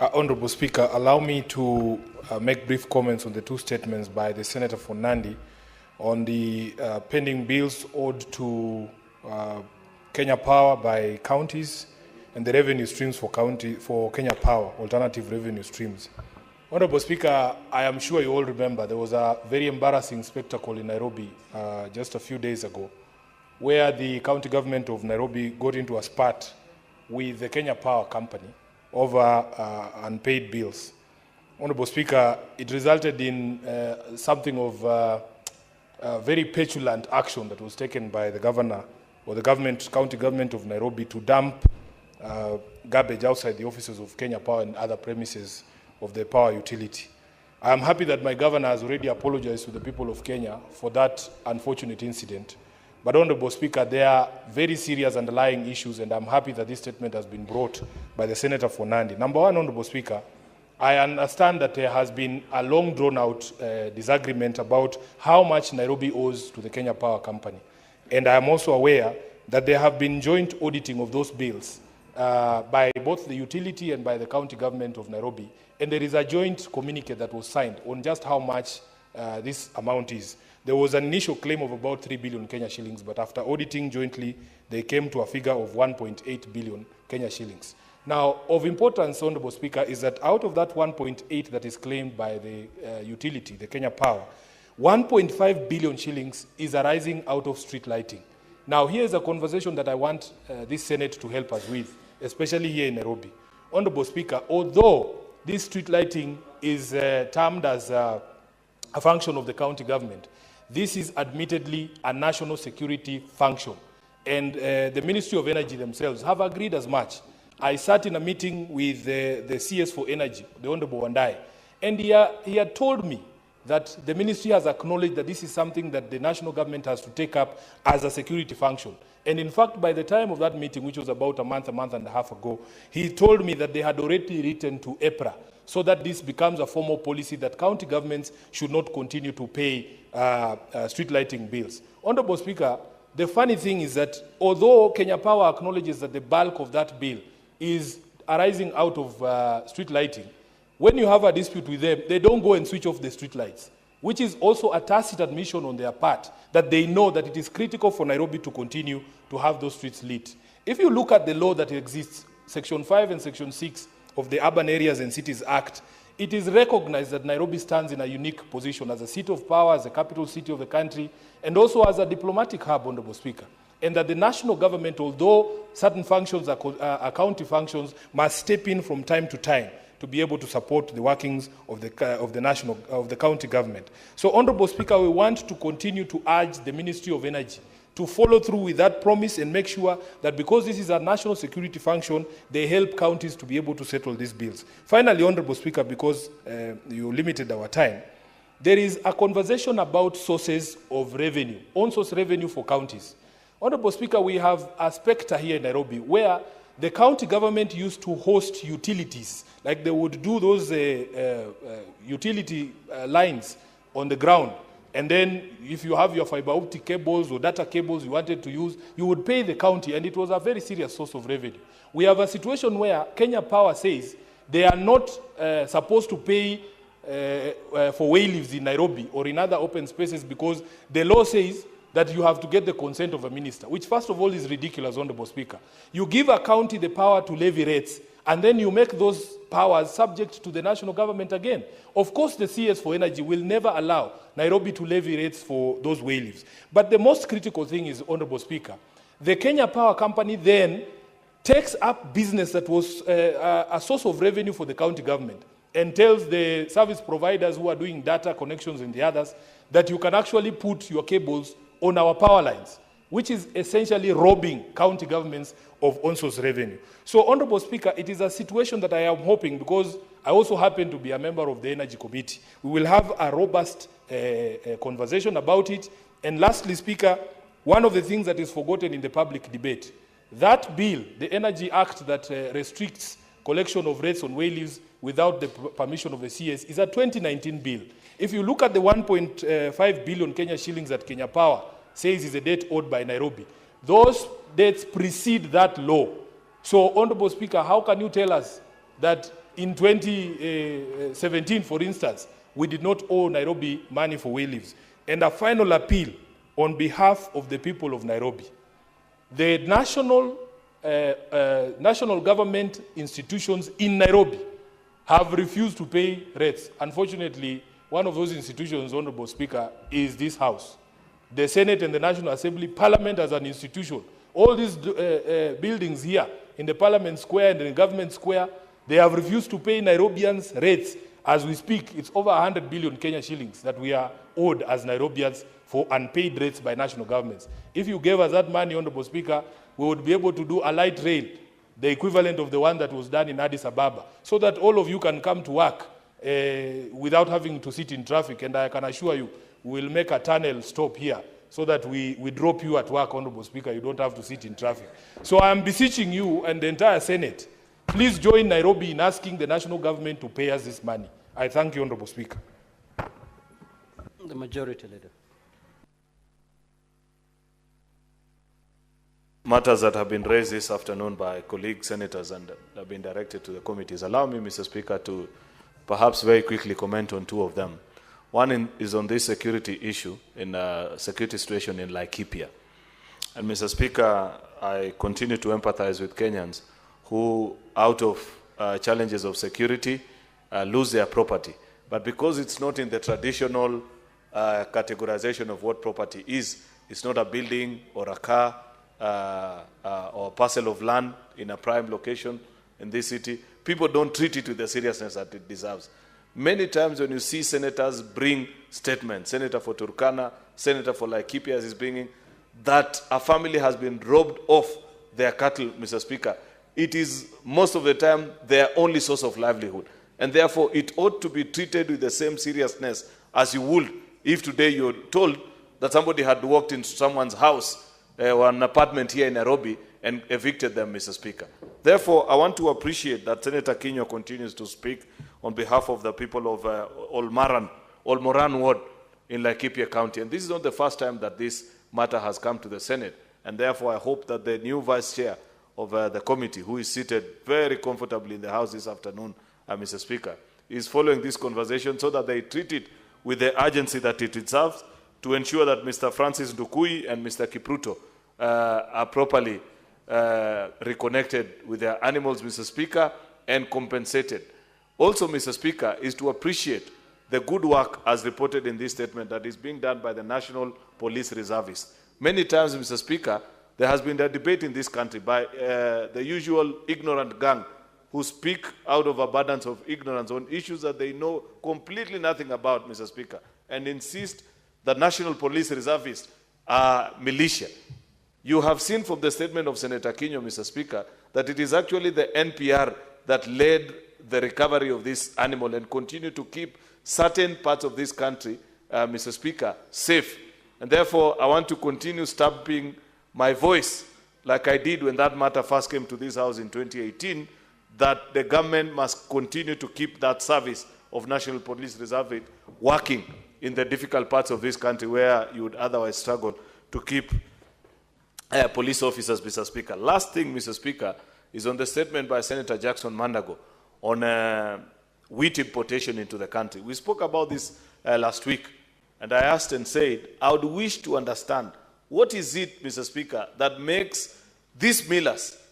Honourable Speaker, allow me to make brief comments on the two statements by the Senator for Nandi on the pending bills owed to Kenya Power by counties and the revenue streams for Kenya Power, alternative revenue streams. Honourable Speaker, I am sure you all remember there was a very embarrassing spectacle in Nairobi just a few days ago, where the county government of Nairobi got into a spat with the Kenya Power Company over unpaid bills. Honourable Speaker, it resulted in something of very petulant action that was taken by the governor or the county government of Nairobi to dump garbage outside the offices of Kenya Power and other premises of the power utility. I am happy that my governor has already apologized to the people of Kenya for that unfortunate incident. But, Honourable Speaker, there are very serious underlying issues, and I'm happy that this statement has been brought by the Senator for Nandi. Number one, Honourable Speaker, I understand that there has been a long drawn-out disagreement about how much Nairobi owes to the Kenya Power Company. And I am also aware that there have been joint auditing of those bills by both the utility and by the county government of Nairobi. And there is a joint communique that was signed on just how much this amount is. There was an initial claim of about 3 billion Kenya shillings, but after auditing jointly, they came to a figure of 1.8 billion Kenya shillings. Now, of importance, Honourable Speaker, is that out of that 1.8 that is claimed by the utility, the Kenya Power, 1.5 billion shillings is arising out of street lighting. Now, here's a conversation that I want this Senate to help us with, especially here in Nairobi. Honourable Speaker, although this street lighting is termed as a function of the county government, this is admittedly a national security function. And the Ministry of Energy themselves have agreed as much. I sat in a meeting with the CS for Energy, the Honourable Wandai, and he had told me that the ministry has acknowledged that this is something that the national government has to take up as a security function. And in fact, by the time of that meeting, which was about a month and a half ago, he told me that they had already written to EPRA so that this becomes a formal policy that county governments should not continue to pay street lighting bills. Honourable Speaker, the funny thing is that although Kenya Power acknowledges that the bulk of that bill is arising out of street lighting, when you have a dispute with them, they don't go and switch off the street lights, which is also a tacit admission on their part that they know that it is critical for Nairobi to continue to have those streets lit. If you look at the law that exists, Section 5 and Section 6 of the Urban Areas and Cities Act, it is recognized that Nairobi stands in a unique position as a seat of power, as a capital city of the country, and also as a diplomatic hub, Honourable Speaker. And that the national government, although certain functions are county functions, must step in from time to time to be able to support the workings of the county government. So, Honourable Speaker, we want to continue to urge the Ministry of Energy to follow through with that promise and make sure that because this is a national security function, they help counties to be able to settle these bills. Finally, Honourable Speaker, because you limited our time, there is a conversation about sources of revenue, on-source revenue for counties. Honourable Speaker, we have a spectre here in Nairobi where the county government used to host utilities, like they would do those utility lines on the ground. And then if you have your fiber optic cables or data cables you wanted to use, you would pay the county, and it was a very serious source of revenue. We have a situation where Kenya Power says they are not supposed to pay for wayleaves in Nairobi or in other open spaces because the law says that you have to get the consent of a minister, which first of all is ridiculous, Honourable Speaker. You give a county the power to levy rates, and then you make those powers subject to the national government again. Of course, the CS for Energy will never allow Nairobi to levy rates for those wayleaves. But the most critical thing is, Honourable Speaker, the Kenya Power Company then takes up business that was a source of revenue for the county government and tells the service providers who are doing data connections and the others that you can actually put your cables on our power lines, which is essentially robbing county governments of on-source revenue. So, Honourable Speaker, it is a situation that I am hoping, because I also happen to be a member of the Energy Committee, we will have a robust conversation about it. And lastly, Speaker, one of the things that is forgotten in the public debate, that bill, the Energy Act that restricts collection of rates on wayleaves without the permission of the CS, is a 2019 bill. If you look at the 1.5 billion Kenya shillings that Kenya Power says is a debt owed by Nairobi, those debts precede that law. So, Honourable Speaker, how can you tell us that in 2017, for instance, we did not owe Nairobi money for way leaves. And a final appeal on behalf of the people of Nairobi. The national government institutions in Nairobi have refused to pay rates. Unfortunately, one of those institutions, Honorable Speaker, is this House. The Senate and the National Assembly, Parliament as an institution. All these buildings here in the Parliament Square and the Government Square, they have refused to pay Nairobians rates. As we speak, it's over 100 billion Kenya shillings that we are owed as Nairobians for unpaid rates by national governments. If you gave us that money, Honorable Speaker, we would be able to do a light rail, the equivalent of the one that was done in Addis Ababa, so that all of you can come to work without having to sit in traffic. And I can assure you, we'll make a tunnel stop here so that we drop you at work, Honorable Speaker. You don't have to sit in traffic. So I am beseeching you and the entire Senate, please join Nairobi in asking the national government to pay us this money. I thank you, Honorable Speaker. The Majority Leader. Matters that have been raised this afternoon by colleague senators and have been directed to the committees. Allow me, Mr. Speaker, to perhaps very quickly comment on two of them. One is on this security issue, in security situation in Laikipia. And Mr. Speaker, I continue to empathize with Kenyans who, out of challenges of security, lose their property. But because it's not in the traditional categorization of what property is, it's not a building or a car or a parcel of land in a prime location in this city, people don't treat it with the seriousness that it deserves. Many times when you see senators bring statements, Senator for Turkana, Senator for Laikipia is bringing, that a family has been robbed of their cattle, Mr. Speaker, it is most of the time their only source of livelihood. And therefore, it ought to be treated with the same seriousness as you would if today you're told that somebody had walked into someone's house or an apartment here in Nairobi and evicted them, Mr. Speaker. Therefore, I want to appreciate that Senator Kinyo continues to speak on behalf of the people of Olmoran Ward in Laikipia County. And this is not the first time that this matter has come to the Senate. And therefore, I hope that the new Vice Chair of the committee, who is seated very comfortably in the House this afternoon, Mr. Speaker, is following this conversation so that they treat it with the urgency that it deserves, to ensure that Mr. Francis Ndukui and Mr. Kipruto are properly reconnected with their animals, Mr. Speaker, and compensated. Also, Mr. Speaker, is to appreciate the good work as reported in this statement that is being done by the National Police Reservists. Many times, Mr. Speaker, there has been a debate in this country by the usual ignorant gang who speak out of abundance of ignorance on issues that they know completely nothing about, Mr. Speaker, and insist that National Police Reservists are militia. You have seen from the statement of Senator Kinyo, Mr. Speaker, that it is actually the NPR that led the recovery of this animal and continue to keep certain parts of this country, Mr. Speaker, safe. And therefore, I want to continue stamping my voice, like I did when that matter first came to this House in 2018, that the government must continue to keep that service of National Police Reserve working in the difficult parts of this country where you would otherwise struggle to keep police officers, Mr. Speaker. Last thing, Mr. Speaker, is on the statement by Senator Jackson Mandago on wheat importation into the country. We spoke about this last week, and I asked and said, I would wish to understand what is it, Mr. Speaker, that makes these millers